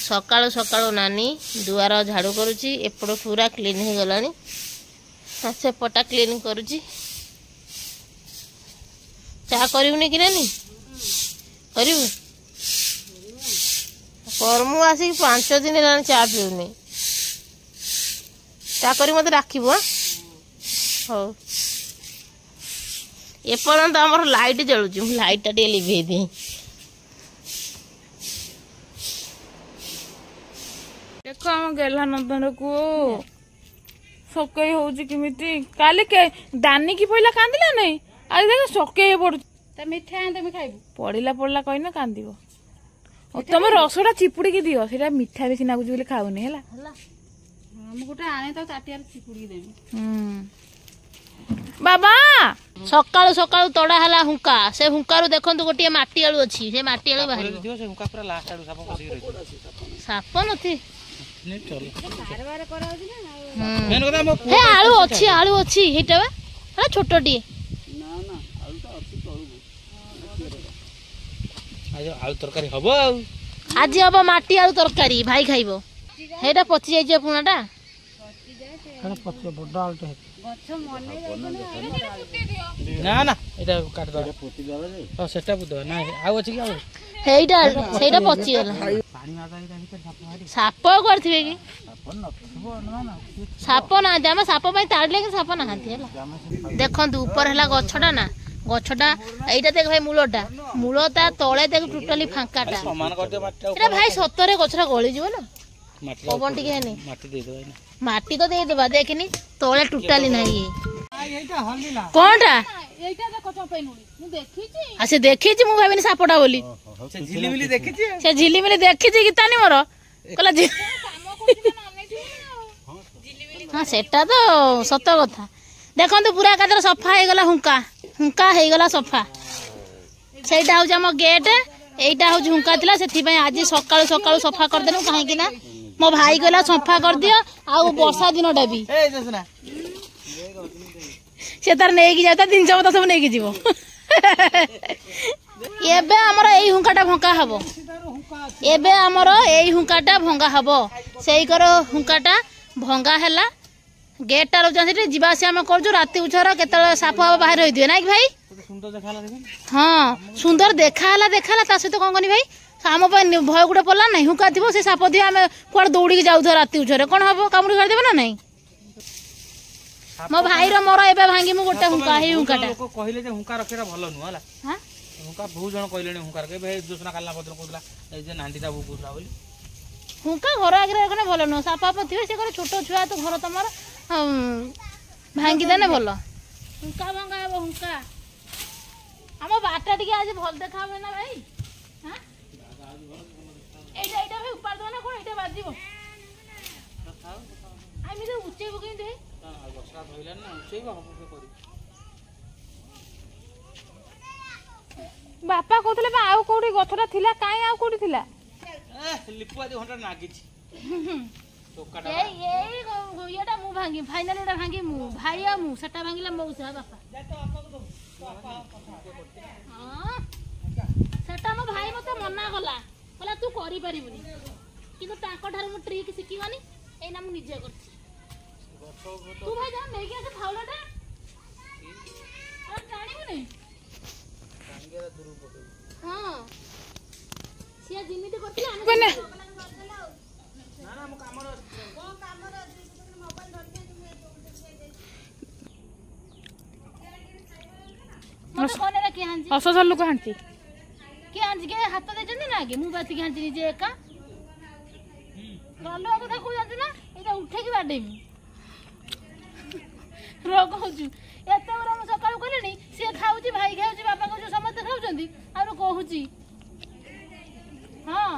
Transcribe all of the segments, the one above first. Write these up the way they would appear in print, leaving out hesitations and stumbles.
सकाळु सकाळु नानी दुआर झाड़ू करुची एपट पूरा क्लीन हो गलानी सेपटा क्लीन करुची चा करूनी कि नानी करू करमु आसिक 5 दिन है चा पीऊनी चा करी मत राखिबो हो एपर्यंत आमर लाइट जलुची लाइट टे लिभे दे देखो आम गेला नंदन को सकै होउची किमिति काली के दानी की पहिला कांदिला नहीं आज देख सकै हे पड़ त मिठा आंदे मी खाइबू पड़िला पड़ला कहिना कांदिबो ओ तुम रसटा चिपुड़ी की दियो सेटा मिठा बेसी नागुची बोले खाउनी हैला हम गोटे आने तो ताटियार चिपुड़ी देमी बाबा सकाळु सकाळु तड़ा हला हुंका से हुंकारु देखंतु गोटे माटी आलू अछि से माटी आलू बाहर दियो से हुंका पूरा लास्ट आलू साप पसी रही साप नथि ने चल बार बार करा होची ना मेन कथा मो हे आलू अछि हेटा बा हा छोटटी ना ना आलू तो अछि तळु आज आलू तरकारी हबो आज अब माटी आलू तरकारी भाई खाइबो हेटा पचि जाय जे पुनाटा हेटा पचि बड्डा आलू तो गछ मने ना ना एटा काट दो पोती दो रे ओ सेटा पुदो ना आउ अछि कि आउ हेटा सेटा पचि गेला पानी माता इटा भीतर साप मारी साप करथिबे कि साप नथबो ना ना साप ना जामा साप पई ताड़ले कि साप ना हाथी हला देखंतु ऊपर हला गछटा ना गछटा एइटा देख भाई मूलटा तळे देख टोटली फांकाटा समान कर दे माटी एटा भाई सतरे गछरा गळी जिवो ना माटी पवन टिके हेनी माटी दे दो ना माटी तो दे देबा देखनी तळे टोटली नाही एटा हल्दीला कोनटा एइटा देखो चपैनुनी मु देखिची आ से देखिची मु भाबिनी सापटा बोली से झिलिमिली देखिछि से झिलिमिली देखिची गीतानी मोर कहला काम करछि ना अनेठी हाँ सेटा तो सत कथा देखंतु पूरा कादर सफा हे गला हुंका हुंका हे गला सफा सेटा हो हम गेट एटा हो हुंका थिला सेथि पय आज सकाळु सकाळु सफा कर देनु काहे कि ना मो भाई कहला सफा कर दियो आ वर्षा दिनटा भी ए जसना से तार नै कि जाता दिन सब सब नै कि जीवो एबे हमर एई हुंकाटा भंका हबो एबे हमर एई हुंकाटा भंगा हबो सेई करो हुंकाटा भंगा हैला गेट रो जंसी जीवा से हम करजो राती उछरा केतले साप बाहर होई दियो ना कि भाई सुंदर देखाला देखन हां सुंदर देखाला देखा सहित कौन कनी भाई आम भय गुटे पड़ा ना हुका थी से साप दिए आम कुआड़े दौड़ी जाऊ राति उछरे कौन हम कामुड़ी कर ना नहीं मो भाई मोर एबे भांगी मु गोटे हुंका हे हुंकाटा लोक कहिले जे हुंका रखेरा भलो नु हला हां हुंका बहुत जण कहिलेनी हुंका रखे भाई जोसना कालना पत्र कोला ए जे नांडीटा बु कोला बोली हुंका घर आगे रखने भलो नु साप आप थिबे से करे छोटो छुआ तो घर तमर भांगी देने भलो हुंका भंगा हे हुंका हम बाटा टिके आज भल देखाबे ना भाई हां एटा भाई ऊपर दो ना कोन एटा बाजिबो आमी तो ऊंचे बगई दे बसरा धइला ना ऊंचे बा हम के करी बापा कहतले बा आउ कोडी गथरा थिला काई आउ कोडी थिला ए लिपुआ जे घंटा नागिछि टोकाटा ए येटा मु भांगी फाइनल एटा भांगी मु भाई आ मु सेटा भांगीला मौसा बापा हां सेटा मो भाई मते मना गला कहला तू करि परिबुनी किंतु ताको ठार मु ट्रिक सिकिवानी एना मु निजे करछि तू भाई जा नेकी आसे फाउलाटा आ टाणीबु नै टांगेरा दुरु पके हां सिया जिमिति करछि बने ना ना मु कामर मोबाइल मते कोने रे के हांजी हस लोक हांची के हांजी के हाथ दे जंदी ना के मु बाती के हांजी निजे एका गलो तो देखु जंदी ना एटा उठे की बाडेमी रोग होजु एते बरा हम सकाळु कलेनी से खाउची भाई खाउची बापा खाउची समस्त खाउचंदी आरो कहूची हां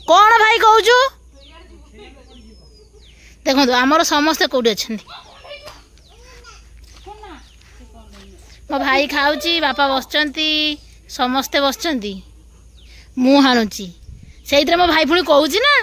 कौन भाई कहूचु देखो आमर समस्ते कौटी अच्छा मो भाई खाऊची बापा बसचंती समस्ते बसचंती मु हाणुची से मो भाई पुणी कहूची ना